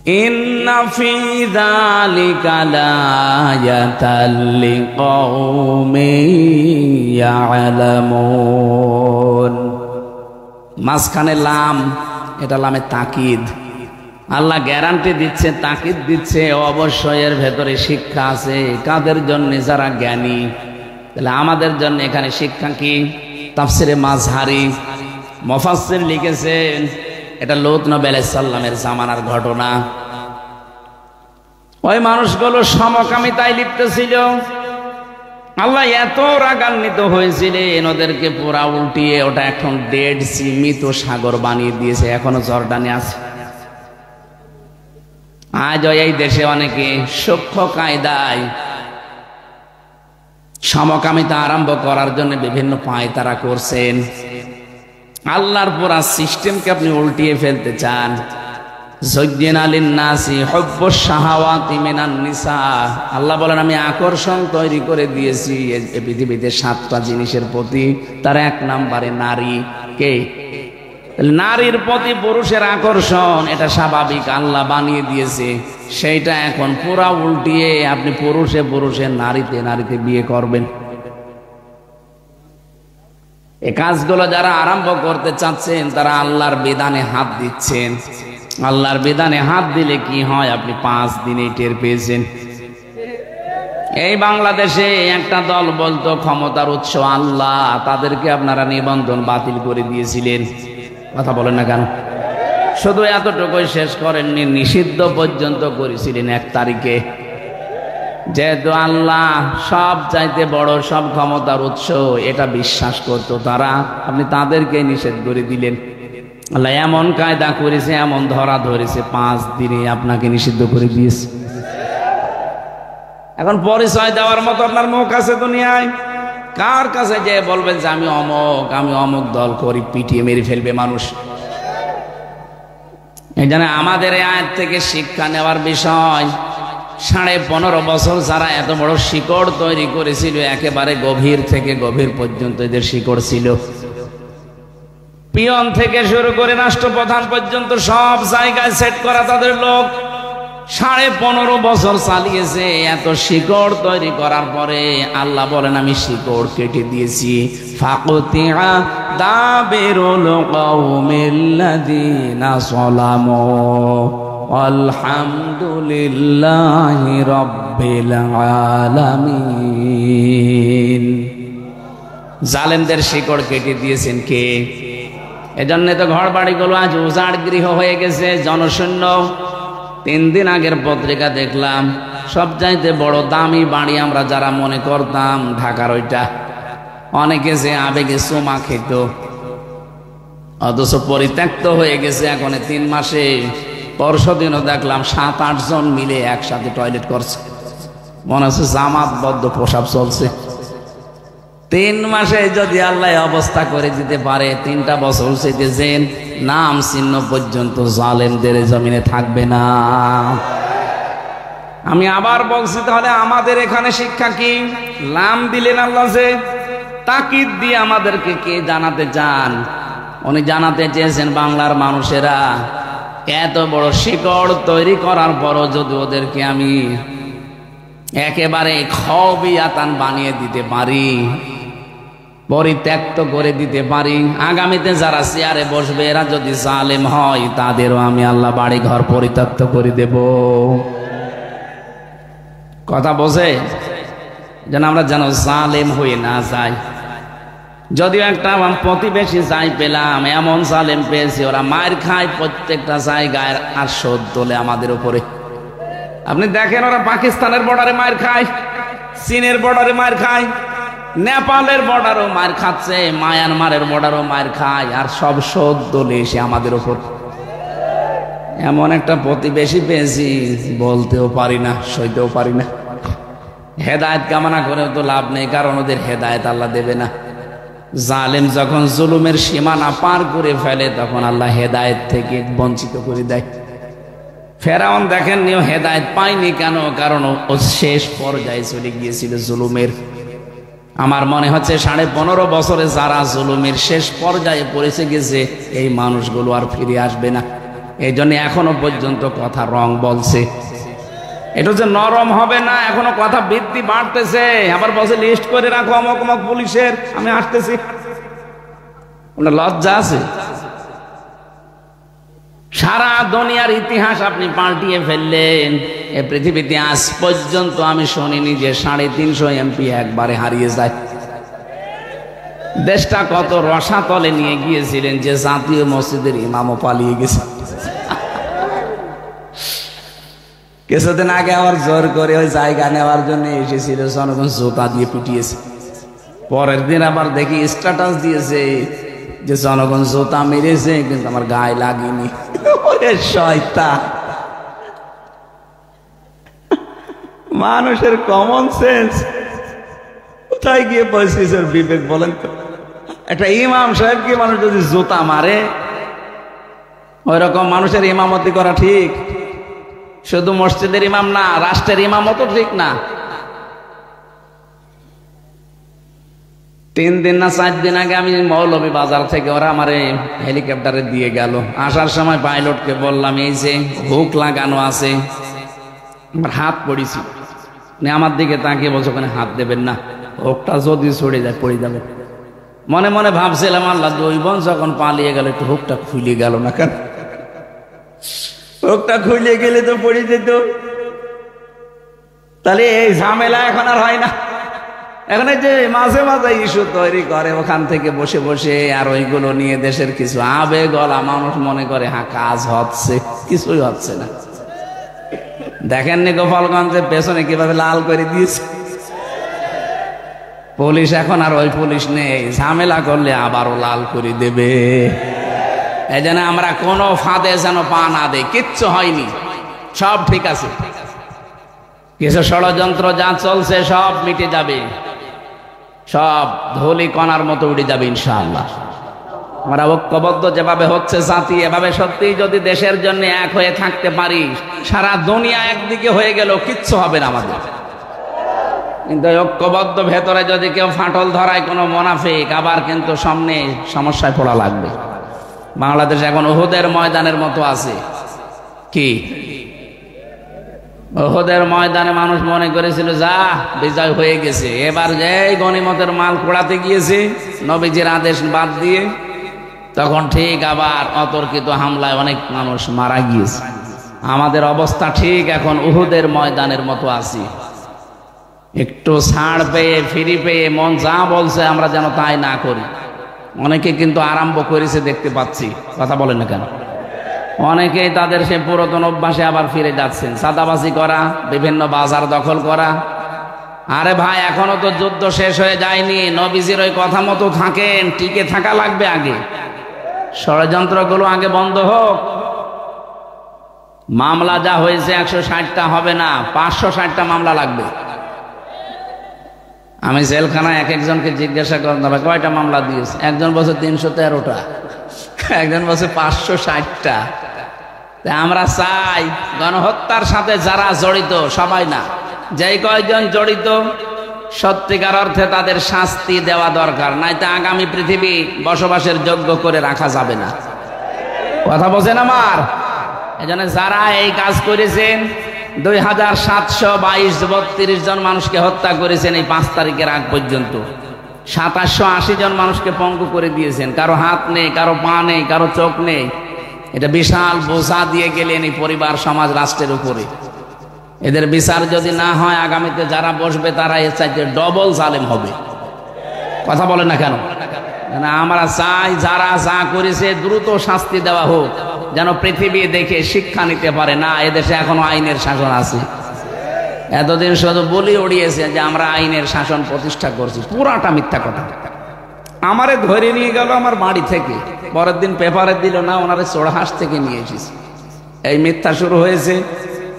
ইন্না ফি যালিকা লাআয়াতাল লিকাউমিন ইয়ালামুন। মাঝখানে লাম, এটা লামে তাকিদ। আল্লাহ গ্যারান্টি দিচ্ছে, তাকিদ দিচ্ছে, অবশ্যই এর ভেতরে শিক্ষা আছে। কাদের জন্য? যারা জ্ঞানী। তাহলে আমাদের জন্য এখানে শিক্ষা কি? তাফসিরে মাযহারি মুফাসসির লিখেছেন এটা লূত নবী আলাইহিস সালামের জামানার ঘটনা। ওই মানুষগুলো সমকামিতায় লিপ্ত ছিল। আল্লাহ এত রাগান্বিত হয়েছিলেন, ওদেরকে পুরা উল্টিয়ে ওটা এখন ডেড সি, মৃত সাগর বানিয়ে দিয়েছে। এখনো জর্ডানে আছে। আজ এই দেশে অনেকে সূক্ষ্ম কায়দায় সমকামিতা আরম্ভ করার জন্য বিভিন্ন পায়তারা করছেন। আল্লাহর পুরা সিস্টেমকে আপনি উল্টিয়ে ফেলতে চান। যুজ্জিনা লিন-নাসি হুব্বুশ শাহাওয়াতি মিনান নিসা। আল্লাহ বলেন আমি আকর্ষণ তৈরি করে দিয়েছি এই পৃথিবীতে 7টা জিনিসের প্রতি। তার 1 নম্বরে নারী। কে? নারীর প্রতি পুরুষের আকর্ষণ, এটা স্বাভাবিক, আল্লাহ বানিয়ে দিয়েছে। সেইটা এখন পুরা উল্টিয়ে আপনি পুরুষে পুরুষে, নারীতে নারীতে বিয়ে করবেন। এই কাজগুলো যারা আরম্ভ করতে চাচ্ছেন তারা আল্লাহর বিধানে হাত দিচ্ছেন। আল্লাহর বিধানে হাত দিলে কি হয় আপনি 5 দিনেই টের পেয়েছেন। এই বাংলাদেশে একটা দল বলতো ক্ষমতার উৎস আল্লাহ, তাদেরকে আপনারা নিবন্ধন বাতিল করে দিয়েছিলেন। কথা বলেন না কেন? শুধু এতটুকুই শেষ করেননি, নিষিদ্ধ পর্যন্ত করেছিলেন 1 তারিখে। যেহেতু আল্লাহ সব চাইতে বড়, সব ক্ষমতার উৎস, এটা বিশ্বাস করতো তারা, আপনি তাদেরকে নিষেধ করে দিলেন। আল্লাহ এমন কায়দা করেছে, এমন ধরা ধরেছে, 5 দিনে আপনাকে নিষিদ্ধ করে দিয়েছে। এখন পরিচয় দেওয়ার মতো আপনার মুখ আছে দুনিয়ায়? কার কাছে যে বলবেন যে আমি অমুক দল করি, পিটিয়ে মেরে ফেলবে মানুষ। এই জন্য আমাদের এই আয়াত থেকে শিক্ষা নেওয়ার বিষয়, 15.5 বছর যারা এত বড় শিকড় তৈরি করেছিল, একেবারে গভীর থেকে গভীর পর্যন্ত এদের শিকড় ছিল। পিয়ন থেকে শুরু করে রাষ্ট্রপ্রধান পর্যন্ত সব জায়গায় সেট করা তাদের লোক। 15.5 বছর চালিয়েছে। এত শিকড় তৈরি করার পরে আল্লাহ বলেন আমি শিকড় কেটে দিয়েছি। ফাকুতিআ দাবিরুল কওমিল্লাযিনা যালামু আলহামদুলিল্লাহি রাব্বিল আলামিন। জালেমদের শিকড় কেটে দিয়েছেন কে? এজন্য তো ঘর বাড়িগুলো আজ উজাড় গৃহ হয়ে গেছে, জনশূন্য। 3 দিন আগের পত্রিকা দেখলাম, সবচাইতে বড় দামি বাড়ি আমরা যারা মনে করতাম ঢাকার ওইটা, অনেকে যে আবেগে চুমা খেত, অথচ পরিত্যক্ত হয়ে গেছে এখন 3 মাসে। পরশুদিনও দেখলাম 7-8 জন মিলে একসাথে টয়লেট করছে, মনে হচ্ছে জামাতবদ্ধ প্রসাব চলছে। 3 মাসে যদি আল্লাহ অবস্থা করে দিতে পারে, 3টা বছর সেটি জেন নাম চিহ্ন পর্যন্ত জালেমদের জমিনে থাকবে না। আমি আবার বলছি, তাহলে আমাদের এখানে শিক্ষা কি? লাম দিলেন আল্লাহ, যে তাকিদ দিয়ে আমাদেরকে কে জানাতে চান? উনি জানাতে চেয়েছেন বাংলার মানুষেরা এত বড় শিকড় তৈরি করার পরও যদি ওদেরকে আমি একেবারে খবিয়াতান বানিয়ে দিতে পারি, পরিত্যক্ত করে দিতে পারি, আগামীতে যারা চেয়ারে বসবে এরা যদি জালেম হয়, তাদেরও আমি আল্লাহ বাড়ি ঘর পরিত্যক্ত করে দেব। কথা বোঝে? যেন আমরা যেন জালেম হয়ে না যাই। যদিও একটা প্রতিবেশী যাই পেলাম, এমন জালেম পেয়েছি, ওরা মার খায় প্রত্যেকটা জায়গায়, আর শোধ তোলে আমাদের উপরে। আপনি দেখেন, ওরা পাকিস্তানের বর্ডারে মার খায়, চীনের বর্ডারে মার খায়, নেপালের বর্ডারও মার খাচ্ছে, মায়ানমারের বর্ডারও মার খায়, আর সব শোধ তোলে এসে আমাদের উপর। এমন একটা প্রতিবেশী পেয়েছি, বলতেও পারি না, সইতেও পারি না। হেদায়েত কামনা করেও তো লাভ নেই, কারণ ওদের হেদায়েত আল্লাহ দেবে না। জালেম যখন জুলুমের সীমানা পার করে ফেলে, তখন আল্লাহ হেদায়েত থেকে বঞ্চিত করে দেয়। ফেরাউন দেখেন নিও হেদায়েত পায়নি কেন? কারণ ও শেষ পর্যায়ে চলে গিয়েছিল জুলুমের। আমার মনে হচ্ছে 15.5 বছরে যারা জুলুমের শেষ পর্যায়ে পৌঁছে গেছে, এই মানুষগুলো আর ফিরে আসবে না। এই জন্য এখনো পর্যন্ত কথা রং বলছে। এটা হচ্ছে নরম হবে না, এখনো কথা বৃদ্ধি বাড়তেছে। আবার বলছে লিস্ট করে রাখো অমক অমক পুলিশের, আমি আসতেছি। ওনার লজ্জা আছে? সারা দুনিয়ার ইতিহাস আপনি পাল্টিয়ে ফেললেন। এ পৃথিবীতে আজ পর্যন্ত আমি শুনিনি যে 350 এমপি একবারে হারিয়ে যায়। দেশটা কত রসাতলে নিয়ে গিয়েছিলেন যে জাতীয় মসজিদের ইমামও পালিয়ে গেছে। কিছুদিন আগে আবার জোর করে ওই জায়গা নেওয়ার জন্য এসেছিল, জনগণ জুতা দিয়ে পিটিয়েছে। পরের দিন আবার দেখি স্ট্যাটাস দিয়েছে যে জনগণ জুতা মেরেছে কিন্তু আমার গায়ে লাগেনি। শয়তান! মানুষের কমন সেন্স কোথায় গিয়ে পৌঁছেছে? বিবেক বলেন তো। একটা ইমাম সাহেবকে মানুষ যদি জুতা মারে, ওই রকম মানুষের ইমামতি করা ঠিক? শুধু মসজিদের ইমাম না, রাষ্ট্রের ইমামও তো ঠিক না। 3 দিন না 4 দিন আগে আমি মৌলভী বাজার থেকে ওরা আমারে হেলিকপ্টারে দিয়ে গেল। আসার সময় পাইলটকে বললাম এই যে হুক লাগানো আছে, আমার হাত পড়েছি। আমার দিকে তাকিয়ে বলছে ওখানে হাত দেবেন না, হুকটা যদি ছড়ে যায় পড়ে যাবে। মনে মনে ভাবছিলাম আল্লাহ, 2 বোন যখন পালিয়ে গেল একটু হুকটা খুলে গেল না কেন? হুকটা খুলে গেলে তো পড়ে যেত। তাহলে এই ঝামেলা এখন আর হয় না। এখন যে মাঝে মাঝে ইস্যু তৈরি করে ওখান থেকে বসে বসে আর ওইগুলো নিয়ে দেশের কিছু আবেগলা মানুষ মনে করে হ্যাঁ কাজ হচ্ছে, কিছুই হচ্ছে না। দেখেননি গোপালগঞ্জের পেছনে কিভাবে লাল করে দিয়েছে পুলিশ? এখন আর ওই পুলিশ নেই, ঝামেলা করলে আবারও লাল করে দেবে। এই জন্য আমরা কোনো ফাঁদে যেন পা না দেই। কিচ্ছু হয়নি, সব ঠিক আছে। কিছু ষড়যন্ত্র যা চলছে সব মিটে যাবে, সব ধুলি কণার মতো উড়ে যাবে ইনশাআল্লাহ। আমরা ঐক্যবদ্ধ যেভাবে হচ্ছে জাতি, এভাবে সত্যি যদি দেশের জন্য এক হয়ে থাকতে পারি, সারা দুনিয়া একদিকে হয়ে গেল কিচ্ছু হবে না আমাদের। কিন্তু ঐক্যবদ্ধ ভেতরে যদি কেউ ফাটল ধরায় কোনো মুনাফিক, আবার কিন্তু সামনে সমস্যায় পড়া লাগবে। বাংলাদেশ এখন উহুদের ময়দানের মতো আছে। কি উহুদের ময়দানে মানুষ মনে করেছিল যা বিজয় হয়ে গেছে, এবার যে গনিমতের মাল কুড়াতে গিয়েছে নবীজির আদেশ বাদ দিয়ে, তখন ঠিক আবার অতর্কিত হামলায় অনেক মানুষ মারা গিয়েছে। আমাদের অবস্থা ঠিক এখন উহুদের ময়দানের মতো আছি। একটু ছাড় পেয়ে ফিরি পেয়ে মন যা বলছে আমরা যেন তাই না করি। অনেকে কিন্তু আরম্ভ করেছে দেখতে পাচ্ছি, কথা বলেন না কেন? অনেকেই তাদের সে পুরাতন অভ্যাসে আবার ফিরে যাচ্ছেন, সাদাবাজি করা, বিভিন্ন বাজার দখল করা। আরে ভাই, এখনো তো যুদ্ধ শেষ হয়ে যায়নি। নবীজির ওই কথা মতো থাকেন, টিকে থাকা লাগবে। আগে ষড়যন্ত্রগুলো আগে বন্ধ হোক। মামলা যা হয়েছে 160টা হবে না, 560টা মামলা লাগবে। আমি জেলখানায় এক একজনকে জিজ্ঞাসা করলাম কয়টা মামলা দিয়েছে, একজন বলছে 313টা, একজন বলছে 560টা। আমরা চাই গণহত্যার সাথে যারা জড়িত সবাই না, যেই কয়জন জড়িত সত্যিকার অর্থে তাদের শাস্তি দেওয়া দরকার, নাইতে আগামী পৃথিবী বসবাসের যোগ্য করে রাখা যাবে না। কথা বলছেন আমার? এজন্য যারা এই কাজ করেছেন, 2722 জন মানুষকে হত্যা করেছেন এই 5 তারিখের আগ পর্যন্ত। 2780 জন মানুষকে পঙ্গু করে দিয়েছেন। কারো হাত নেই, কারো পা নেই, কারো চোখ নেই। এটা বিশাল বোঝা দিয়ে গেলেন এই পরিবার, সমাজ, রাষ্ট্রের উপরে। এদের বিচার যদি না হয়, আগামীতে যারা বসবে তারা এর চাইতে ডবল জালেম হবে। কথা বলে না কেন? আমরা চাই যারা যা করেছে দ্রুত শাস্তি দেওয়া হোক, যেন পৃথিবী দেখে শিক্ষা নিতে পারে। না, এদেশে এখনো আইনের শাসন আছে। এতদিন শুধু বলি উড়িয়েছে যে আমরা আইনের শাসন প্রতিষ্ঠা করছি, পুরাটা মিথ্যা কথা। আমারে ধরে নিয়ে গেল আমার বাড়ি থেকে, পরের দিন পেপারে দিল না, ওনারে চোড়হাঁস থেকে নিয়ে এসেছি। এই মিথ্যা শুরু হয়েছে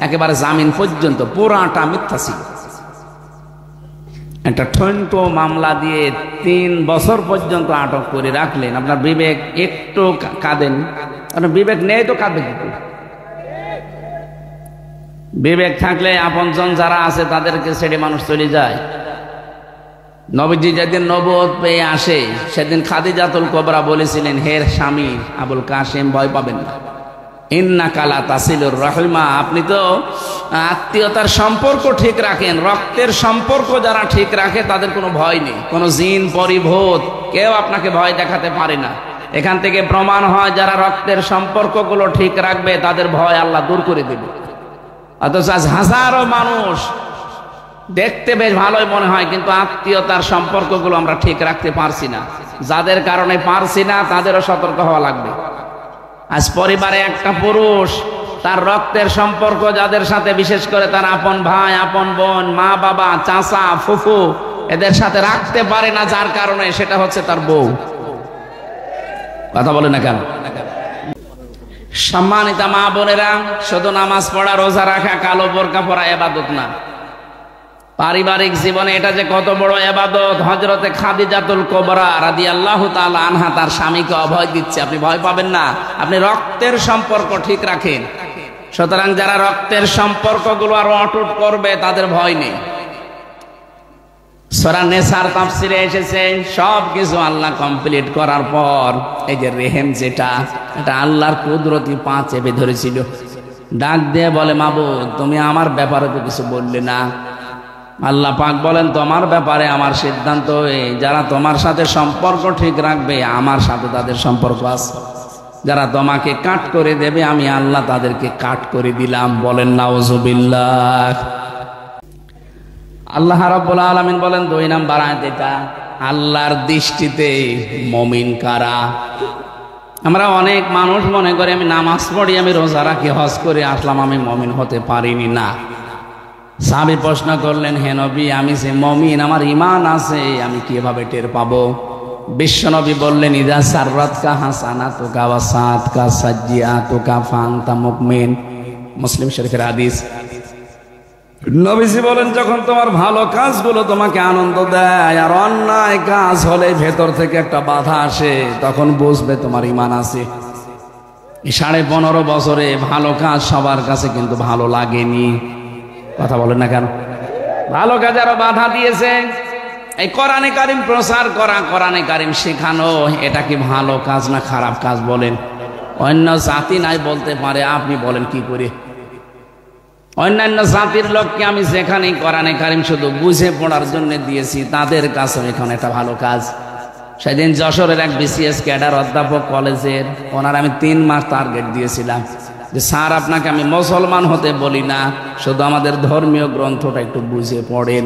একেবারে জামিন পর্যন্ত, পুরাটা মিথ্যা ছিল। একটা ঠনটো মামলা দিয়ে 3 বছর পর্যন্ত আটক করে রাখলেন। আপনার বিবেক একটু কাঁদেন? আপনার বিবেক নেই তো কাঁদবে কি? বিবেক থাকলে আপনজন যারা আছে তাদেরকে ছেড়ে মানুষ চলে যায়। নবীজি যেদিন নবুয়ত পেয়ে আসে, সেদিন খাদিজাতুল কুবরা বলেছিলেন, হে স্বামী আবুল কাসেম, ভয় পাবেন না, ইন্নাকা লা তাসিলুর রাহিমা, আপনি তো আত্মীয়তার সম্পর্ক ঠিক রাখেন। রক্তের সম্পর্ক যারা ঠিক রাখে তাদের কোনো ভয় নেই, কোনো জিন পরিভূত কেউ আপনাকে ভয় দেখাতে পারে না। এখান থেকে প্রমাণ হয় যারা রক্তের সম্পর্কগুলো ঠিক রাখবে তাদের ভয় আল্লাহ দূর করে দেবে। অথচ আজ হাজারো মানুষ দেখতে বেশ ভালোই মনে হয়, কিন্তু আত্মীয়তার সম্পর্কগুলো আমরা ঠিক রাখতে পারছি না। যাদের কারণে পারছি না তাদেরও সতর্ক হওয়া লাগবে। আজ পরিবারে একটা পুরুষ তার রক্তের সম্পর্ক যাদের সাথে, বিশেষ করে তার আপন ভাই, আপন বোন, মা বাবা, চাচা, ফুফু, এদের সাথে রাখতে পারে না, যার কারণে সেটা হচ্ছে তার বউ। কথা বলে না কেন? সম্মানিতা মা বোনেরা, শুধু নামাজ পড়া, রোজা রাখা, কালো বোরকা পরা ইবাদত না, পারিবারিক জীবনে এটা যে কত বড় ইবাদত। হযরতে খাদিজাতুল কুবরা রাদিয়াল্লাহু তাআলা আনহা তার স্বামীকে অভয় দিচ্ছে, আপনি ভয় পাবেন না, আপনি রক্তের সম্পর্ক ঠিক রাখেন। সুতরাং যারা রক্তের সম্পর্কগুলো আরো অটুট করবে তাদের ভয় নেই। সূরা নেসার তাফসিরে এসেছে, সব কিছু আল্লাহ কমপ্লিট করার পর এই যে রেহেম, যেটা এটা আল্লাহর কুদরতি পা চেপে ধরেছিল, ডাক দিয়ে বলে, মাবুদ তুমি আমার ব্যাপারে তো কিছু বললে না। আল্লাহ পাক বলেন, তোমার ব্যাপারে আমার সিদ্ধান্ত এই, যারা তোমার সাথে সম্পর্ক ঠিক রাখবে আমার সাথে তাদের সম্পর্ক আছে, যারা তোমাকে কাট করে দেবে আমি আল্লাহ তাদেরকে কাট করে দিলাম। বলেন নাউজুবিল্লাহ। আল্লাহ রাব্বুল আলামিন বলেন 2 নাম্বার আয়াত এটা, আল্লাহর দৃষ্টিতে মুমিন কারা। আমরা অনেক মানুষ মনে করে আমি নামাজ পড়ি, আমি রোজা রাখি, হজ করে আসলাম, আমি মুমিন হতে পারিনি। না, সাহাবী প্রশ্ন করলেন, হে নবী আমি যে মুমিন, আমার ঈমান আছে, আমি কিভাবে টের পাবো? বিশ্বনবী বললেন, ইযা সাররাতকা হাসানাতুকা ওয়া সাআতকা সাজ্জিআতুকা ফাআনতা মুমিন। মুসলিম শরীফের হাদিস। নবীজি বলেন, যখন তোমার ভালো কাজগুলো তোমাকে আনন্দ দেয় আর অন্যায় কাজ হলে ভেতর থেকে একটা বাধা আসে, তখন বুঝবে তোমার ঈমান আছে। 15.5 বছরে ভালো কাজ সবার কাছে কিন্তু ভালো লাগেনি। কথা বলেন না কেন? ভালো কাজ আরো বাধা দিয়েছে। এই কোরআনে কারিম প্রচার করা, কোরআনে কারিম শেখানো, এটা কি ভালো কাজ না খারাপ কাজ বলেন? অন্য জাতি নাই বলতে পারে, আপনি বলেন কি করে? অন্যান্য জাতির লোককে আমি যেখানে কোরআনে কারিম শুধু বুঝে পড়ার জন্য দিয়েছি, তাদের কাছে এখন এটা ভালো কাজ। সেদিন যশোরের এক বিসিএস ক্যাডার অধ্যাপক কলেজের, ওনার আমি 3 মাস টার্গেট দিয়েছিলাম যে স্যার আপনাকে আমি মুসলমান হতে বলি না, শুধু আমাদের ধর্মীয় গ্রন্থটা একটু বুঝে পড়েন।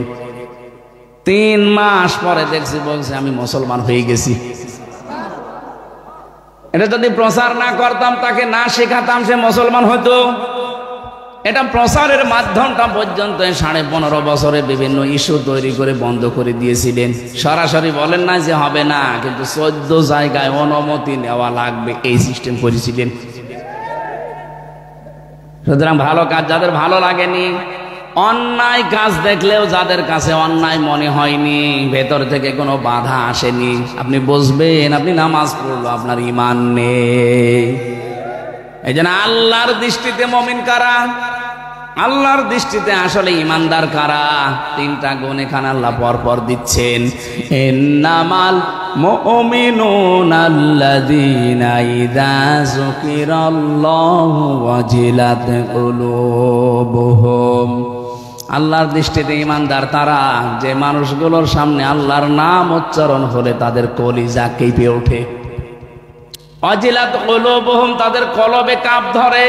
3 মাস পরে দেখছি বলছে আমি মুসলমান হয়ে গেছি। এটা যদি প্রচার না করতাম, তাকে না শেখাতাম, সে মুসলমান হতো। এটা প্রচারের মাধ্যমটা পর্যন্ত 15.5 বছরে বিভিন্ন ইস্যু তৈরি করে বন্ধ করে দিয়েছিলেন। সরাসরি বলেন না যে হবে না, কিন্তু 14 জায়গায় অনুমতি নেওয়া লাগবে, এই সিস্টেম করেছিলেন। সুতরাং ভালো কাজ যাদের ভালো লাগেনি, অন্যায় কাজ দেখলেও যাদের কাছে অন্যায় মনে হয়নি, ভেতর থেকে কোনো বাধা আসেনি, আপনি বুঝবেন আপনি নামাজ পড়লো, আপনার ঈমান নেই। এই জন্য আল্লাহর দৃষ্টিতে মুমিন কারা, আল্লাহর দৃষ্টিতে আসলে ঈমানদার কারা, 3টা গুণ এখানে আল্লাহ পরপর দিচ্ছেন। ইন্নামাল মুমিনুনা আল্লাযীনা ইযা যুকিরাল্লাহু ওয়াজিলাত কুলুবুহুম। আল্লাহর দৃষ্টিতে ঈমানদার তারা, যে মানুষগুলোর সামনে আল্লাহর নাম উচ্চারণ হলে তাদের কলিজা কেঁপে ওঠে। ওয়াজিলাত কুলুবুহুম, তাদের কলবে কাঁপ ধরে।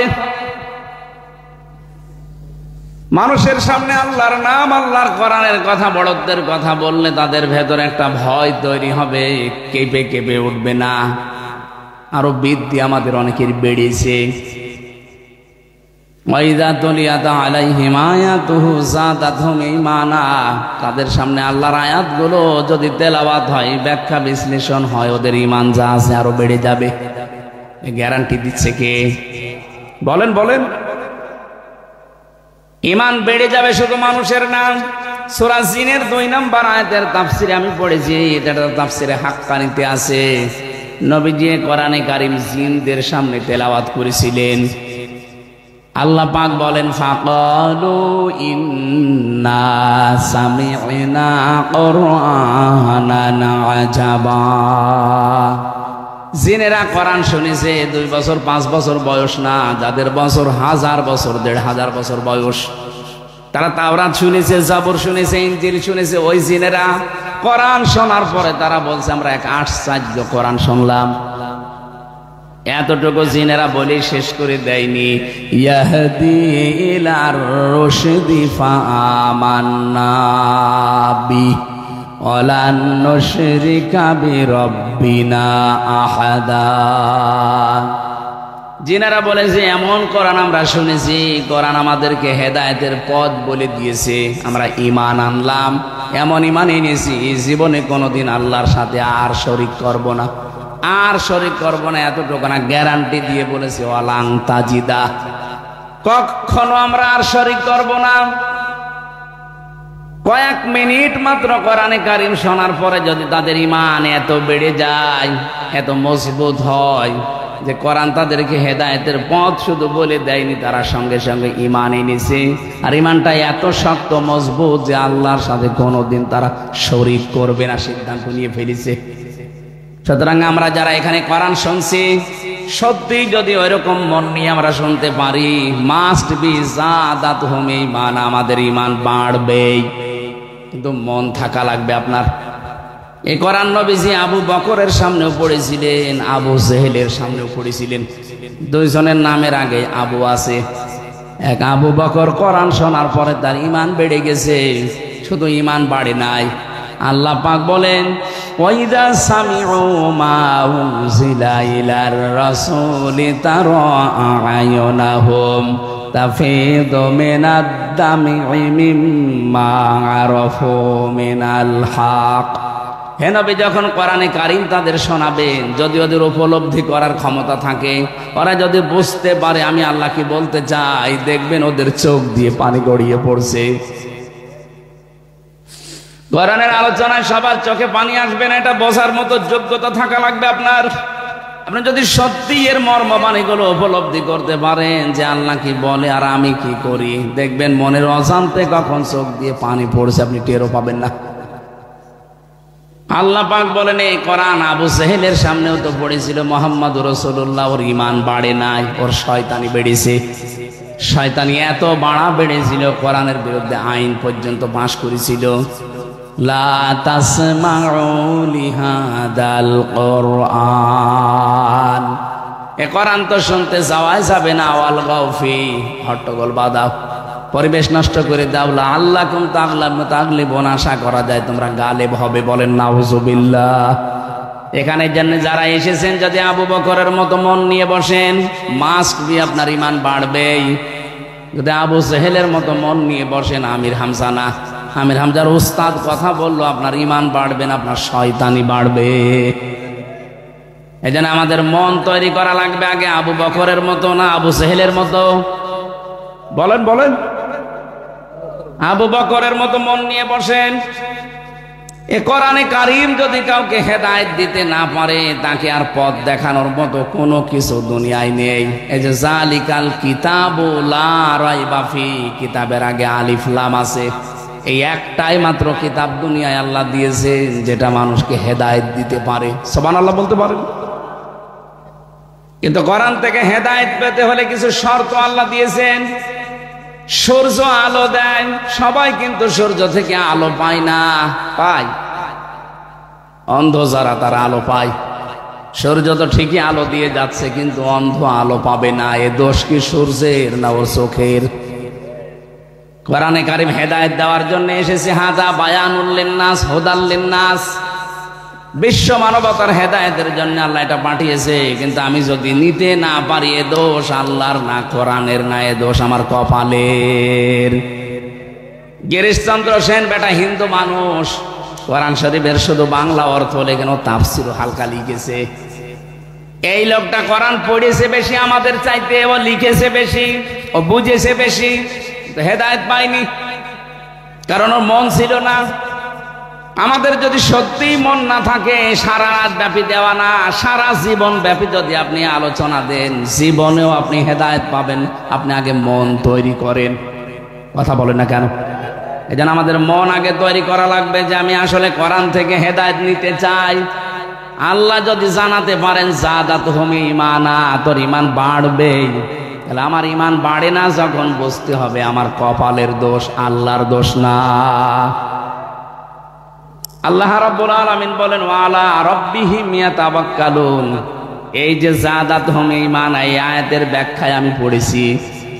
মানুষের সামনে আল্লাহর নাম, আল্লাহর কোরআনের কথা, বড়দের কথা বললে তাদের ভেতরে একটা ভয় তৈরি হবে, কেঁপে কেঁপে উঠবে না। আরো বৃদ্ধি আমাদের অনেকের বেড়েছে। ওয়াইযা তুলিয়াত আলাইহিম আয়াতুহু যাদাতহুম ঈমানা, তাদের সামনে আল্লাহর আয়াতগুলো যদি তেলাওয়াত হয়, ব্যাখ্যা বিশ্লেষণ হয়, ওদের ঈমান যা আছে আরো বেড়ে যাবে। গ্যারান্টি দিচ্ছে কে? বলেন বলেন। ঈমান বেড়ে যাবে শুধু মানুষের না। সূরা জিনের 2 নম্বর আয়াতের তাফসিরে আমি পড়েছি, এটা তাফসিরে হাক্কানিতে আছে। নবীজি কোরআনে কারীম জিনদের সামনে তেলাওয়াত করেছিলেন। আল্লাহ পাক বলেন, ফাকালু ইন্না সামি'না কুরআনান আজাবা। জিনেরা কোরআন শুনেছে 2 বছর 5 বছর বয়স না, যাদের বছর 1000 বছর 1500 বছর বয়স, তারা তাওরাত শুনেছে, জাবর শুনেছে, ইনজিল শুনেছে। ওই জিনেরা কোরআন শোনার পরে তারা বলছে আমরা এক আশ্চর্য কোরআন শুনলাম। এতটুকু জিনেরা বলে শেষ করে দেয়নি, ইয়াহদি ইলার রুশদি ফাআমান্না বি ওয়ালান নুশরিকা বিরাব্বিনা আহাদা। জিনেরা বলেছে এমন কোরআন আমরা শুনেছি, কোরআন আমাদেরকে হেদায়েতের পথ বলে দিয়েছে, আমরা ঈমান আনলাম, এমন ঈমান এনেছি জীবনে কোনোদিন আল্লাহর সাথে আর শরীক করব না, আর শরীক করব না। এতটুকু না, গ্যারান্টি দিয়ে বলেছে ওয়ালাং তাজিদা, কখনো আমরা আর শরীক করব না। কয়েক মিনিট মাত্র কোরআনে কারীম শোনার পরে যদি তাদের ঈমান এত বেড়ে যায়, এত মজবুত হয় যে কোরআন তাদেরকে হেদায়েতের পথ শুধু বলে দেয়নি, তারা সঙ্গে সঙ্গে ঈমান এনেছে। আর ঈমানটা এত শক্ত মজবুত যে আল্লাহর সাথে কোনোদিন তারা শরীক করবে না, সিদ্ধান্ত নিয়ে ফেলেছে। সুতরাং আমরা যারা এখানে কোরআন শুনছি, সত্যি যদি ওইরকম মন নিয়ে আমরা শুনতে পারি, মাস্ট বি জাদাতুহুম ঈমান, আমাদের ঈমান বাড়বেই, কিন্তু মন থাকা লাগবে আপনার। এই কোরআন নবীজি আবু বকরের সামনেও পড়েছিলেন, আবু জেহেলের সামনেও পড়েছিলেন। দুইজনের নামের আগে আবু আছে। এক আবু বকর কোরআন শোনার পরে তার ঈমান বেড়ে গেছে, শুধু ঈমান বাড়ে নাই, আল্লাহ পাক বলেন ওয়াইদা সামিউ মা উনজিলা ইলার রাসূলি তারা আয়ুনাহুম তাফিদু মিনাদ দামি মিম্মা আরাফু মিনাল হক। হে নবী, যখন কোরআনে কারীম তাদের শোনাবেন, যদি ওদের উপলব্ধি করার ক্ষমতা থাকে, ওরা যদি বুঝতে পারে আমি আল্লাহ কি বলতে চাই, দেখবেন ওদের চোখ দিয়ে পানি গড়িয়ে পড়ছে। কোরআনের আলোচনায় সবার চোখে পানি আসবে না, এটা বোঝার মতো যোগ্যতা থাকা লাগবে আপনার। আপনি যদি সত্যি এর মর্ম বাণীগুলো উপলব্ধি করতে পারেন যে আল্লাহ কি বলে আর আমি কি করি, দেখবেন মনের অজান্তে কখন চোখ দিয়ে পানি পড়ছে আপনি টেরও পাবেন না। আল্লাহ পাক বলেন এই কোরআন আবু জেহেলের সামনেও তো পড়েছিল মুহাম্মদুর রাসূলুল্লাহ, ওর ঈমান বাড়ে নাই, ওর শয়তানি বেড়েছে। শয়তানি এত বাড়া বেড়েছিল, কোরআনের বিরুদ্ধে আইন পর্যন্ত পাশ করেছিল। লা তাসমাউ লিহাদাল কোরআন, এ কোরআন তো শুনতে যাওয়াই যাবে না, ওয়াল গাউফি, হট্টগোল বাদাও, পরিবেশ নষ্ট করে দাও, লাআল্লাকুম তাগলিবুন, আশা করা যায় তোমরা গালেব হবে। বলেন নাউযুবিল্লাহ। এখানে জন্য যারা এসেছেন, যদি আবু বকরের মতো মন নিয়ে বসেন, মাস্ট বি আপনার ঈমান বাড়বেই। যদি আবু জেহেলের মতো মন নিয়ে বসেন, আমির হামজা না, আমির হামজার উস্তাদ কথা বললো, আপনার ঈমান বাড়বে না, আপনার শয়তানি বাড়বে। এজন্য আমাদের মন তৈরি করা লাগবে আগে আবু বকরের মতো না আবু জেহেলের মতো। বলেন বলেন, আবু বকরের মতো মন নিয়ে বসেন। এ কোরআনে কারীম যদি কাউকে হেদায়েত দিতে না পারে, তাকে আর পথ দেখানোর মতো কোনো কিছু দুনিয়ায় নেই। এই যে জালিকাল কিতাবু লা রাইবা ফি, কিতাবের আগে আলিফ লাম আছে, এই একটাই মাত্র কিতাব দুনিয়ায় আল্লাহ দিয়েছেন যেটা মানুষকে হেদায়েত দিতে পারে। সুবহানাল্লাহ বলতে পারেন। কিন্তু কোরআন থেকে হেদায়েত পেতে হলে কিছু শর্ত আল্লাহ দিয়েছেন। সূর্য আলো দেয়, সবাই কিন্তু সূর্য থেকে আলো পায় না, পায় অন্ধ যারা, তারা আলো পায়। সূর্য তো ঠিকই আলো দিয়ে যাচ্ছে, কিন্তু অন্ধ আলো পাবে না। এ দোষ কি সূর্যের না ওর চোখের? কোরআনে কারীম হেদায়েত দেওয়ার জন্য এসেছে, হাদা বায়ানুল লিন্নাস হুদাল লিন্নাস, বিশ্ব মানবতার হেদায়েতের জন্য আল্লাহ এটা পাঠিয়েছে। কিন্তু আমি যদি নিতে না পারি, এ দোষ আল্লাহর না, কোরআনের না, এ দোষ আমার কপালের। গিরিশচন্দ্র সেন বেটা হিন্দু মানুষ, কোরআন শরীফের শুধু বাংলা অর্থ লেখেন, তাফসীর হালকা লিখেছে। এই লোকটা কোরআন পড়েছে বেশি আমাদের চাইতে, ও লিখেছে বেশি, ও বুঝেছে বেশি, হেদায়েত পায়নি, কারণ ওর মন ছিল না। আমাদের যদি সত্যিই মন না থাকে, সারা রাত ব্যাপী দেওয়া না, সারা জীবন ব্যাপী যদি আপনি আলোচনা দেন, জীবনেও আপনি হেদায়েত পাবেন। আপনি আগে মন তৈরি করেন। কথা বলেন না কেন? এজন্য আমাদের মন আগে তৈরি করা লাগবে যে আমি আসলে কোরআন থেকে হেদায়েত নিতে চাই। আল্লাহ যদি জানাতে পারেন জাদাতহুম ঈমানা, তোর ঈমান বাড়বে, তাহলে আমার ঈমান বাড়ে না যখন বুঝতে হবে আমার কপালের দোষ, আল্লাহর দোষ না। আল্লাহ রাব্বুল আলামিন বলেন ওয়া আলা রাব্বিহিম ইয়াতাওয়াক্কালুন। এই যে জাদাতহুম ঈমানা, এই আয়াতের ব্যাখ্যায় আমি পড়েছি,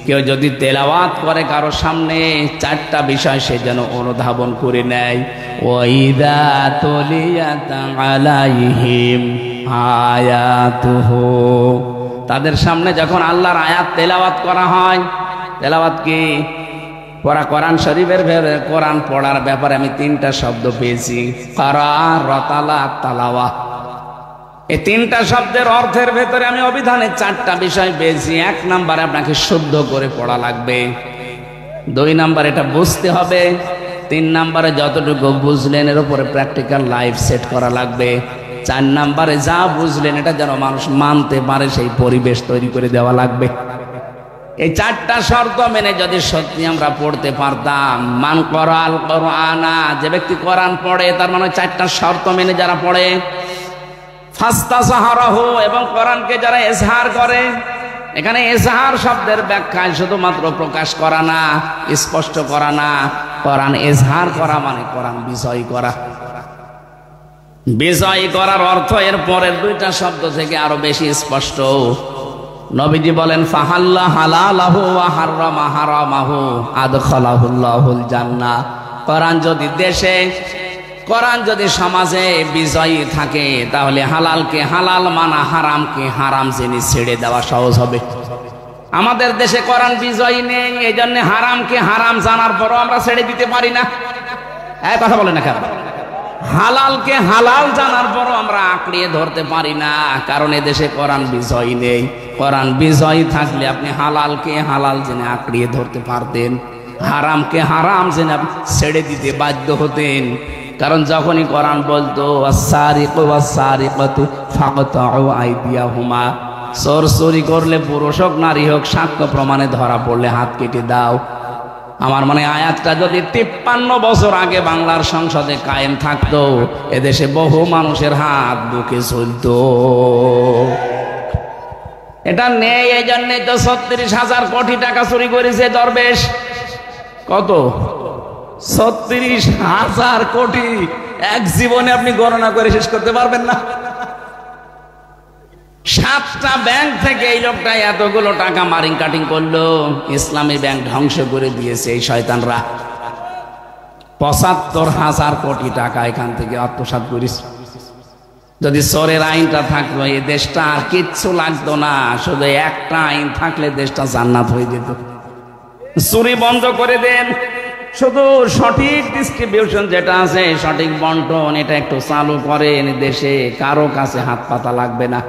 কেউ যদি তেলাওয়াত করে কারো সামনে চারটা বিষয় সে যেন অনুধাবন করে নেয়। ওয়াইদা তুলিয়াত আলাইহিম আয়াতুহু, তাদের সামনে যখন আল্লাহর আয়াত তেলাওয়াত করা হয়, তেলাওয়াত কি পড়া, কোরআন শরীফের কোরআন পড়ার ব্যাপারে আমি তিনটা শব্দ পেয়েছি, কারা, রতালা, তালাওয়া। এই তিনটা শব্দের অর্থের ভেতরে আমি অভিধানে চারটা বিষয় পেয়েছি। এক নাম্বারে আপনাকে শুদ্ধ করে পড়া লাগবে, 2 নাম্বার এটা বুঝতে হবে, 3 নাম্বারে যতটুকু বুঝলেন এর উপরে প্র্যাকটিক্যাল লাইফ সেট করা লাগবে, 4 নাম্বারে যা বুঝলেন এটা যেন মানুষ মানতে পারে সেই পরিবেশ তৈরি করে দেওয়া লাগবে। এই চারটা শর্ত মেনে যদি সত্যি আমরা পড়তে পারতাম, মান করাল কোরআনা, যে ব্যক্তি কোরআন পড়ে তার মানে চারটা শর্ত মেনে যারা পড়ে, ফাস্তাসাহারাহু, এবং কোরআনকে যারা ইজহার করে, এখানে ইজহার শব্দের ব্যাখ্যায় শুধুমাত্র প্রকাশ করা না, স্পষ্ট করা না, কোরআন ইজহার করা মানে কোরআন বিজয় করা। বিজয় করার অর্থ এর পরের 2টা শব্দ থেকে আরো বেশি স্পষ্ট। নবীজি বলেন ফাহাল্লা হালালাহু ওয়া হাররামা হারামাহু আদখালাহুল্লাহুল জান্নাহ। কোরআন যদি দেশে, কোরআন যদি সমাজে বিজয়ী থাকে, তাহলে হালালকে হালাল মানা, হারামকে হারাম জেনে ছেড়ে দেওয়া সহজ হবে। আমাদের দেশে কোরআন বিজয়ী নেই, এই জন্য হারামকে হারাম জানার পরও আমরা ছেড়ে দিতে পারি না। কথা বলে না কেন? হালালকে হালাল জানার পরও আমরা আঁকড়িয়ে ধরতে পারি না, কারণ এদেশে কোরআন বিজয়ী নেই। কোরআন বিজয়ী থাকলে আপনি হালালকে হালাল জেনে আঁকড়িয়ে ধরতে পারতেন, হারামকে হারাম জেনে ছেড়ে দিতে বাধ্য হতেন। কারণ যখনই কোরআন বলতো আস-সারিকু ওয়াস-সারিকাতু ফাকতাউ আইদিয়াহুমা, চোর চুরি করলে পুরুষ হোক নারী হোক সাক্ষ্য প্রমাণে ধরা পড়লে হাত কেটে দাও। আমার মনে আয়াতটা যদি 53 বছর আগে বাংলার সংসদে কায়েম থাকতো, এদেশে বহু মানুষের হাত বুকে চলতো। এটা নেই, এই জন্যই তো 36,000 কোটি টাকা চুরি করেছে দরবেশ। কত? 36,000 কোটি। এক জীবনে আপনি গণনা করে শেষ করতে পারবেন না। 7টা ব্যাংক থেকে এই লোকটা এতগুলো টাকা মারিং কাটিং করলো, ইসলামী ব্যাংক ধ্বংস করে দিয়েছে এই শয়তানরা। 75,000 কোটি টাকা এখান থেকে আত্মসাৎ করিস। যদি চোরের আইনটা থাকতো এই দেশটা আর কিচ্ছু লাগতো না, শুধু একটা আইন থাকলে দেশটা জান্নাত হয়ে যেত। চুরি বন্ধ করে দেন, শুধু সঠিক ডিস্ট্রিবিউশন যেটা আছে, সঠিক বন্টন, এটা একটু চালু করেন, দেশে কারো কাছে হাত পাতা লাগবে না।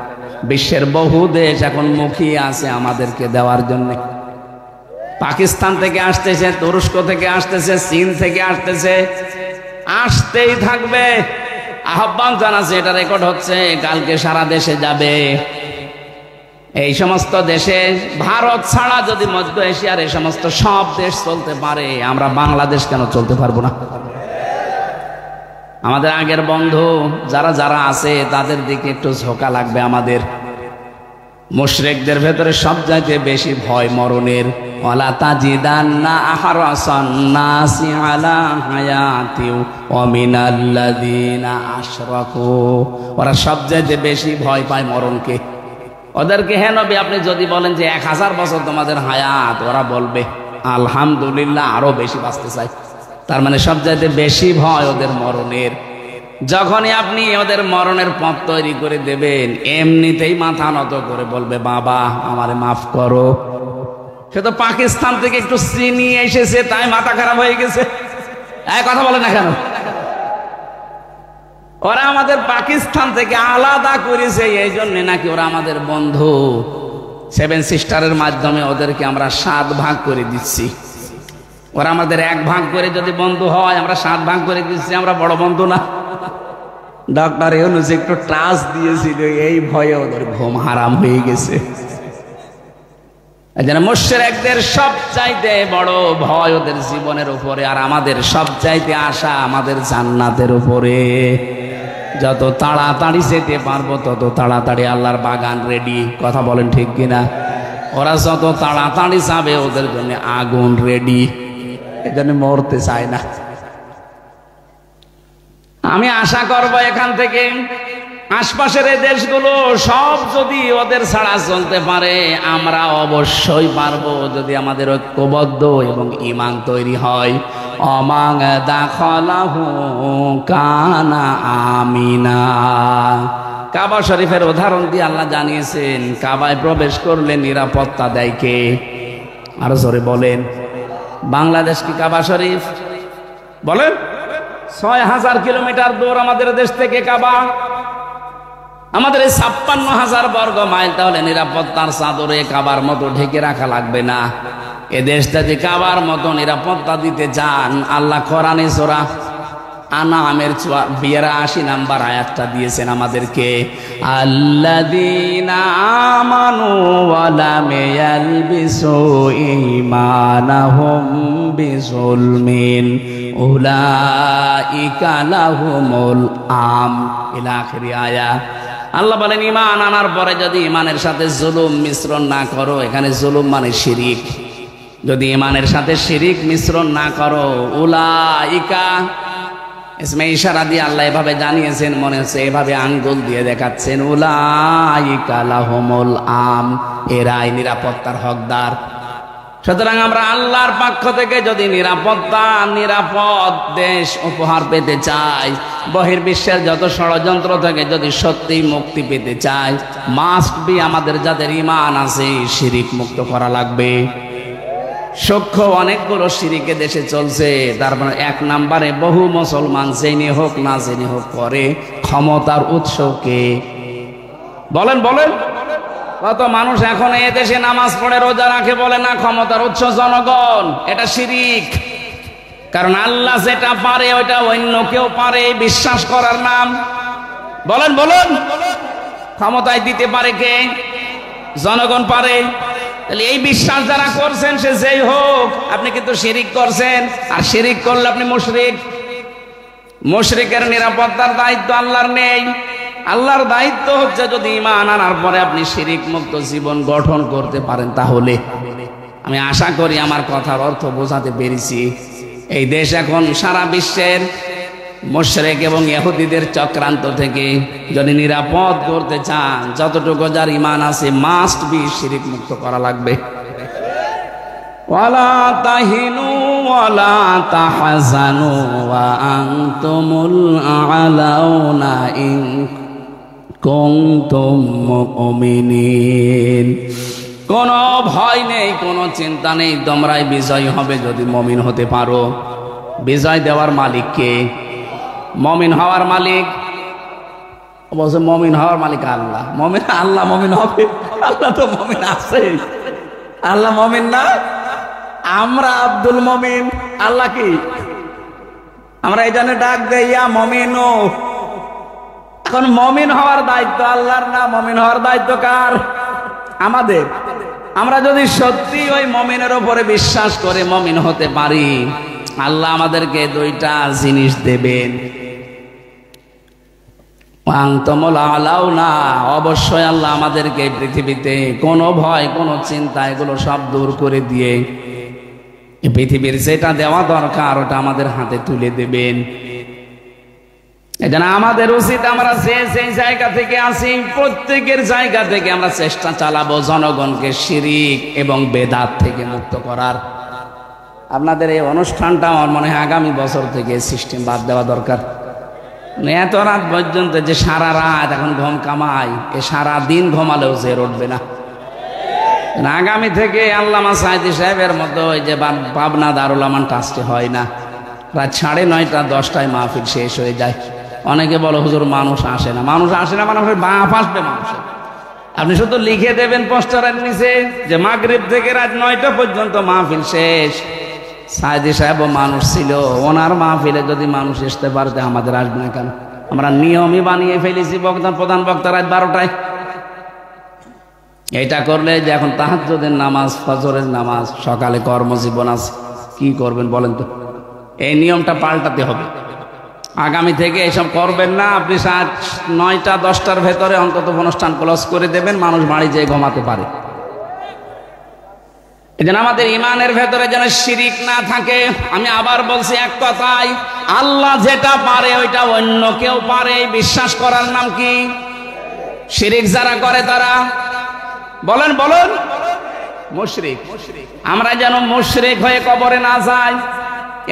বিশ্বের বহু দেশ এখন মুখিয়ে আছে আমাদেরকে দেওয়ার জন্য। পাকিস্তান থেকে আসতেছে, তুরস্ক থেকে আসতেছে, চীন থেকে আসতেছে, আসতেই থাকবে। আহ্বান জানাচ্ছে, এটা রেকর্ড হচ্ছে, কালকে সারা দেশে যাবে। এই সমস্ত দেশে ভারত ছাড়া যদি মধ্য এশিয়ার এই সমস্ত সব দেশ চলতে পারে, আমরা বাংলাদেশ কেন চলতে পারবো না? আমাদের আগের বন্ধু যারা যারা আছে তাদের দিকে একটু ঝোঁকা লাগবে আমাদের। মুশরিকদের ভেতরে সবচাইতে বেশি ভয় মরণের। ওয়ালা তাজিদান্না আহরাসান নাসি আলা হায়াতিউ ওয়া মিনাল্লাযিনা আশরাকু, ওরা সবচাইতে বেশি ভয় পায় মরণকে। ওদেরকে হে নবী আপনি যদি বলেন যে 1000 বছর তোমাদের হায়াত, ওরা বলবে আলহামদুলিল্লাহ আরো বেশি বাঁচতে চাই। তার মানে সবচাইতে বেশি ভয় ওদের মরণের। যখনই আপনি ওদের মরণের পথ তৈরি করে দেবেন, এমনিতেই মাথা নত করে বলবে বাবা আমারে মাফ করো। সে তো পাকিস্তান থেকে একটু চিনি এসেছে তাই মাথা খারাপ হয়ে গেছে। কথা বলে না কেন? ওরা আমাদের পাকিস্তান থেকে আলাদা করেছে, এই জন্য নাকি ওরা আমাদের বন্ধু। 7 সিস্টারের মাধ্যমে ওদেরকে আমরা 7 ভাগ করে দিচ্ছি। ওরা আমাদের 1 ভাগ করে যদি বন্ধু হয়, আমরা 7 ভাগ করে দিচ্ছি, আমরা বড় বন্ধু না। ডক্টর ইউনূস একটু টাচ দিয়েছিল, এই ভয়ে ওদের ঘুম হারাম হয়ে গেছে। মুশরিকদের সবচাইতে বড় ভয় ওদের জীবনের উপরে, আর আমাদের সবচাইতে আশা আমাদের জান্নাতের উপরে। যত তাড়াতাড়ি যেতে পারবো তত তাড়াতাড়ি আল্লাহর বাগান রেডি। কথা বলেন ঠিক কিনা? ওরা যত তাড়াতাড়ি যাবে ওদের জন্য আগুন রেডি, এজন্য মরতে চায় না। আমি আশা করব এখান থেকে আশপাশের এই দেশগুলো সব যদি ওদের ছাড়া চলতে পারে, আমরা অবশ্যই পারবো যদি আমাদের ঐক্যবদ্ধ এবং ঈমান তৈরি হয়। অমাং দাখালাহু কানা আমিনা। কাবা শরীফের উদাহরণ দিয়ে আল্লাহ জানিয়েছেন, কাবায় প্রবেশ করলে নিরাপত্তা দেয় কে? আরো জোরে বলেন। বাংলাদেশ কি কাবা শরীফ? বলেন। ৬,০০০ কিলোমিটার দূর আমাদের দেশ থেকে কাবা। আমাদের এই ৫৬,০০০ বর্গ মাইল, তাহলে নিরাপত্তার চাদরে কাবার মতো ঢেকে রাখা লাগবে না। এ দেশটা যে কাবার মতো নিরাপত্তা দিতে চান, আল্লাহ কোরআনে সূরা আনামের ৮২ নাম্বার আয়াতটা দিয়েছেন আমাদেরকে। আল্লাযীনা আমানু ওয়া লাম ইয়ালবিসু ঈমানাহুম বিযুলমিন উলাইকা লাহুমুল আম ইলা আখিরি আয়াত। আল্লাহ বলেন, ঈমান আনার পরে যদি ঈমানের সাথে জুলুম মিশ্রণ না করো, এখানে জুলুম মানে শিরিক, যদি ঈমানের সাথে শিরিক মিশ্রণ না করো, উলাইকা ইসমে ইশারা দিয়ে আল্লাহ এভাবে জানিয়েছেন, মনে হচ্ছে এভাবে আঙ্গুল দিয়ে দেখাচ্ছেন, উলাইকা লাহুমুল আম, এরাই নিরাপত্তার হকদার। সুতরাং আমরা আল্লাহর পক্ষ থেকে যদি নিরাপত্তা, নিরাপদ দেশ উপহার পেতে চাই, বহির্বিশ্বের যত ষড়যন্ত্র থেকে যদি সত্যি মুক্তি পেতে চাই, মাস্ট বি আমাদের যাদের ঈমান আছে শিরিক মুক্ত করা লাগবে। সূক্ষ্ম অনেকগুলো শিরিকে দেশে চলছে, তারপর ১ নম্বরে বহু মুসলমান জেনে হোক না জেনে হোক করে ক্ষমতার উৎসকে। বলেন বলেন, কত মানুষ এখন এই দেশে নামাজ পড়ে রোজা রাখে, বলে না ক্ষমতার উৎস জনগণ। এটা শিরিক, কারণ আল্লাহ যেটা পারে ওইটা অন্য কেউ পারে, বিশ্বাস করার নাম। বলেন বলেন, ক্ষমতায় দিতে পারে কে? জনগণ পারে। তাহলে এই বিশ্বাস যারা করছেন, সে যেই হোক, আপনি কিন্তু শিরিক করছেন। আর শিরিক করলে আপনি মুশরিক। মুশরিকের নিরাপত্তার দায়িত্ব আল্লাহর নেই। আল্লাহর দায়িত্ব হচ্ছে যদি ঈমান আনার পরে আপনি শিরিক মুক্ত জীবন গঠন করতে পারেন, তাহলে। আমি আশা করি আমার কথার অর্থ বোঝাতে পেরেছি। এই দেশ এখন সারা বিশ্বের মুশরিক এবং ইহুদিদের চক্রান্ত থেকে যদি নিরাপদ করতে চান, যতটুকু যার ঈমান আছে মাস্ট বি শিরিক মুক্ত করা লাগবে। ওয়ালা তাহিনু ওয়ালা তাহজানু ওয়া আনতুমুল আ'লাউনা ইন কুনতুম মুমিনিন। কোনো ভয় নেই, কোনো চিন্তা নেই, তোমরাই বিজয় হবে যদি মুমিন হতে পারো। বিজয় দেওয়ার মালিক কে? মুমিন হওয়ার মালিক বলছে, মুমিন হওয়ার মালিক আল্লাহ। মুমিন আল্লাহ মুমিন হবে? আল্লাহ তো মুমিন আছে। আল্লাহ মুমিন না? আমরা আব্দুল মুমিন, আল্লাহ কি? আমরা এই জন্য ডাক দেই ইয়া মুমিনু। এখন মুমিন হওয়ার দায়িত্ব আল্লাহর না, মুমিন হওয়ার দায়িত্ব কার? আমাদের। আমরা যদি সত্যি ওই মুমিনের উপরে বিশ্বাস করে মুমিন হতে পারি, আল্লাহ আমাদেরকে 2টা জিনিস দেবেন। অবশ্যই আল্লাহ আমাদেরকে পৃথিবীতে কোনো ভয়, কোনো চিন্তা, এগুলো সব দূর করে দিয়ে পৃথিবীর যেটা দেওয়া দরকার ওটা আমাদের হাতে তুলে দেবেন। এজন্য আমাদের উচিত, আমরা সেই জায়গা থেকে আসি, প্রত্যেকের জায়গা থেকে আমরা চেষ্টা চালাবো জনগণকে শিরিক এবং বেদাত থেকে মুক্ত করার। আপনাদের এই অনুষ্ঠানটা আমার মনে হয় আগামী বছর থেকে সিস্টেম বাদ দেওয়া দরকার। এত রাত পর্যন্ত যে সারা রাত এখন ঘুম কামাই, এ সারা দিন ঘুমালেও যে উঠবে না। আগামী থেকে আল্লামা সাঈদী সাহেবের মতো ওই যে পাবনা দারুল আমান ট্রাস্টে হয় না, রাত 9:30 10টায় মাহফিল শেষ হয়ে যায়। অনেকে বলে হুজুর মানুষ আসে না। মানুষ আসে না মানে বাপ আসবে মানুষের। আপনি শুধু লিখে দেবেন পোস্টারের নিচে যে মাগরিব থেকে রাত 9টা পর্যন্ত মাহফিল শেষ। সাঈদী সাহেবও মানুষ ছিল, ওনার মাহফিলে যদি মানুষ আসতে পারতে আমাদের আসবে না কেন? আমরা নিয়মই বানিয়ে ফেলেছি প্রধান বক্তা রাত 12টায়। এটা করলে যে এখন তাহাজ্জুদের নামাজ, ফজরের নামাজ, সকালে কর্মজীবন আছে, কি করবেন বলেন তো? এই নিয়মটা পাল্টাতে হবে। আগামী থেকে এসব করবেন না। আপনি 9টা 10টার ভেতরে অন্তত অনুষ্ঠান ক্লোজ করে দেবেন, মানুষ বাড়ি যেয়ে ঘুমাতে পারে। এজন্য আমাদের ইমানের ভেতরে যেন শিরিক না থাকে। আমি আবার বলছি এক কথাই, আল্লাহ যেটা পারে ওইটা অন্য কেউ পারে বিশ্বাস করার নাম কি? শিরিক যারা করে তারা বলেন বলেন মুশরিক। আমরা যেন মুশরিক হয়ে কবরে না যাই।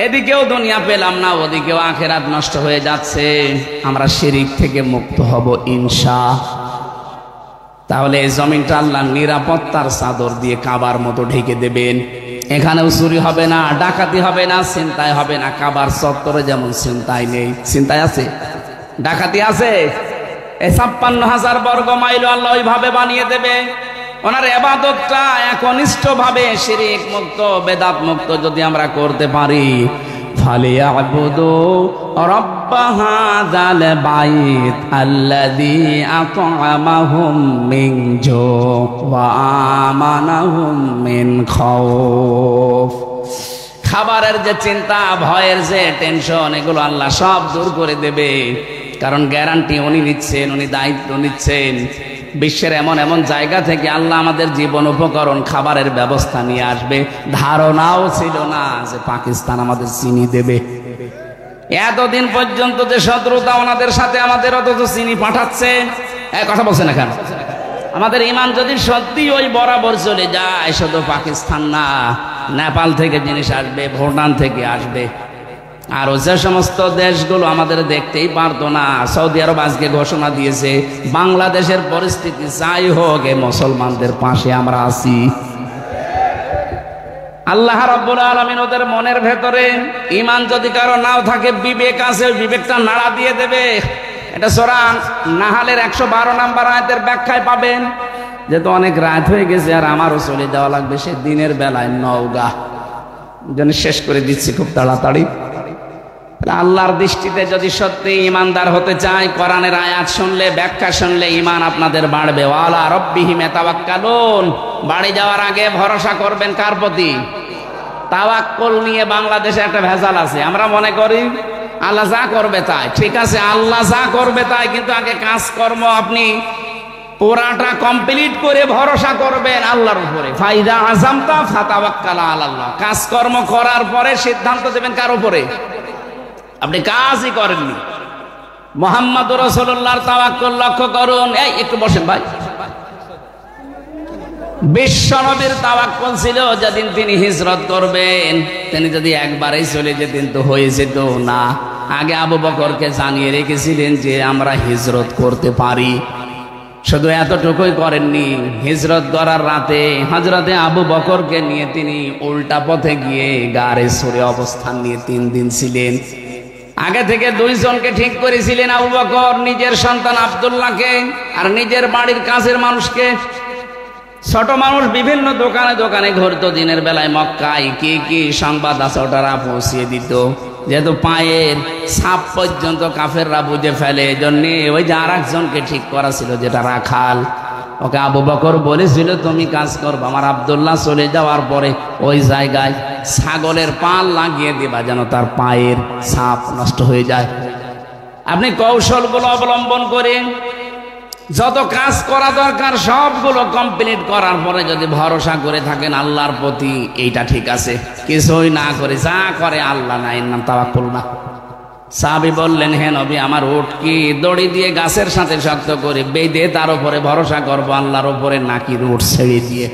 এদিকেও দুনিয়া পেলাম না, ওদিকেও আখিরাত নষ্ট হয়ে যাচ্ছে। আমরা শিরিক থেকে মুক্ত হব ইনশাআল্লাহ। তাহলে এই জমিনটা আল্লাহ নিরাপত্তার চাদর দিয়ে কাবার মতো ঢেকে দেবেন। এখানেও চুরি হবে না, ডাকাতি হবে না, ছিনতাই হবে না। কাবার চত্বরে যেমন ছিনতাই নেই, ছিনতাই আছে, ডাকাতি আছে। এই 56,000 বর্গ মাইল আল্লাহ ওইভাবে বানিয়ে দেবে। ওনার ইবাদতটা একনিষ্ঠ ভাবে শিরিক মুক্ত, বেদাত মুক্ত যদি আমরা করতে পারি, ফালিয়াবুদু রাব্ব হাযাল বাইত আল্লাযী আত'আমাহুম মিন জু' ওয়া আমানাহুম মিন খাউফ। খাবারের যে চিন্তা, ভয়ের যে টেনশন, এগুলো আল্লাহ সব দূর করে দেবে। কারণ গ্যারান্টি উনি নিচ্ছেন, উনি দায়িত্ব নিচ্ছেন। বিশ্বের এমন এমন জায়গা থেকে আল্লাহ আমাদের জীবন উপকরণ খাবারের ব্যবস্থা নিয়ে আসবে। ধারণাও ছিল না যে পাকিস্তান আমাদের চিনি দেবে। এতদিন পর্যন্ত যে শত্রুতা ওনাদের সাথে আমাদের, অথচ চিনি পাঠাচ্ছে। কথা বলছে না কেন? আমাদের ইমান যদি সত্যি ওই বরাবর চলে যায়, শুধু পাকিস্তান না, নেপাল থেকে জিনিস আসবে, ভুটান থেকে আসবে। আর যে সমস্ত দেশগুলো আমাদের দেখতেই পারতো না, সৌদি আরব আজকে ঘোষণা দিয়েছে বাংলাদেশের পরিস্থিতি যাই হোক, মুসলমানদের পাশে আমরা আছি। আল্লাহ রাব্বুল আলামিন ওদের মনের ভেতরে ঈমান যদি কারো নাও থাকে, বিবেক আছে, ওই বিবেকটা নাড়া দিয়ে দেবে। এটা সূরা নাহালের 112 নম্বর আয়াতের ব্যাখ্যায় পাবেন। যেহেতু অনেক রাত হয়ে গেছে আর আমারও চলে যাওয়া লাগবে, সে দিনের বেলায় নওগাঁ, জন্য শেষ করে দিচ্ছি খুব তাড়াতাড়ি। আল্লাহর দৃষ্টিতে যদি সত্যি ইমানদার হতে চায়, কোরআনের আয়াত শুনলে, ব্যাখ্যা শুনলে ঈমান আপনাদের বাড়বে। ওয়ালা রাব্বিহিম ইয়াতাওয়াক্কালুন। বাড়ি যাওয়ার আগে ভরসা করবেন কার প্রতি? তাওয়াক্কুল নিয়ে বাংলাদেশে একটা ভেজাল আছে। আমরা মনে করি আল্লাহ যা করবে তাই। ঠিক আছে, আল্লাহ যা করবে তাই, কিন্তু আগে কাজকর্ম আপনি পুরাটা কমপ্লিট করে ভরসা করবেন আল্লাহর উপরে। ফাইদা আযামতা ফাতাওয়াক্কাল আলাল্লাহ। কাজকর্ম করার পরে সিদ্ধান্ত দেবেন কার উপরে? আপনি কাজই করেননি। মুহাম্মদুর রাসূলুল্লাহর তাওয়াক্কুল লক্ষ্য করুন। এই একটু বসেন ভাই। বিশ্বনবীর তাওয়াক্কুল ছিল যেদিন তিনি হিজরত করবেন, তিনি যদি একবারেই চলে যেতেন তো হয়ে যেত না। আগে আবু বকরকে জানিয়ে রেখেছিলেন যে আমরা হিজরত করতে পারি। শুধু এতটুকুই করেননি, হিজরত করার রাতে হযরতে আবু বকরকে নিয়ে তিনি উল্টা পথে গিয়ে গারে সরে অবস্থান নিয়ে 3 দিন ছিলেন। আগে থেকে 2 জনকে ঠিক করেছিলেন আবু বকর, নিজের সন্তান আব্দুল্লাহকে আর নিজের বাড়ির কাছের মানুষকে। ছোট মানুষ বিভিন্ন দোকানে দোকানে ঘুরতো দিনের বেলায়, মক্কায় কি কি সংবাদ আছে ওটারা পৌঁছিয়ে দিত। যেহেতু পায়ের ছাপ পর্যন্ত কাফেররা বুঝে ফেলে, এজন্য ওই যে আরেকজনকে ঠিক করা ছিল, যেটা রাখাল, ওকে আবু বকর বলেছিল তুমি কাজ করবে, আমার আব্দুল্লাহ চলে যাওয়ার পরে ওই জায়গায় ছাগলের পাল লাগিয়ে দিবা যেন তার পায়ের ছাপ নষ্ট হয়ে যায়। আপনি কৌশলগুলো অবলম্বন করেন, যত কাজ করা দরকার সবগুলো কমপ্লিট করার পরে যদি ভরসা করে থাকেন আল্লাহর প্রতি, এইটা ঠিক আছে। কিছুই না করে যা করে আল্লাহ না, এর নাম তাওয়াক্কুল না। সাহাবী বললেন, হে নবী, আমার উট কি দড়ি দিয়ে গাছের সাথে শক্ত করে বেঁধে তার উপরে ভরসা করবো আল্লাহর উপরে, নাকি উট ছেড়ে দিয়ে?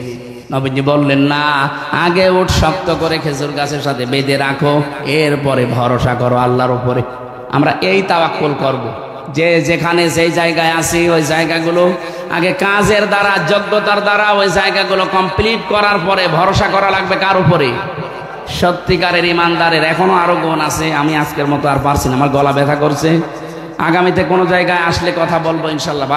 নবীজি বললেন, না, আগে উট শক্ত করে খেজুর গাছের সাথে বেঁধে রাখো, এরপরে ভরসা করো আল্লাহর উপরে। আমরা এই তাওয়াক্কুল করব। যে যেখানে যেই জায়গায় আছি ওই জায়গাগুলো আগে কাজের দ্বারা, যোগ্যতার দ্বারা ওই জায়গাগুলো কমপ্লিট করার পরে ভরসা করা লাগবে কার উপরে? সত্যিকারের ইমানদারের। এখনো আরো গুণ আছে, আমি আজকের মতো আর পারছি না, আমার গলা ব্যথা করছে। আগামীতে কোনো জায়গায় আসলে কথা বলবো ইনশাল্লাহ।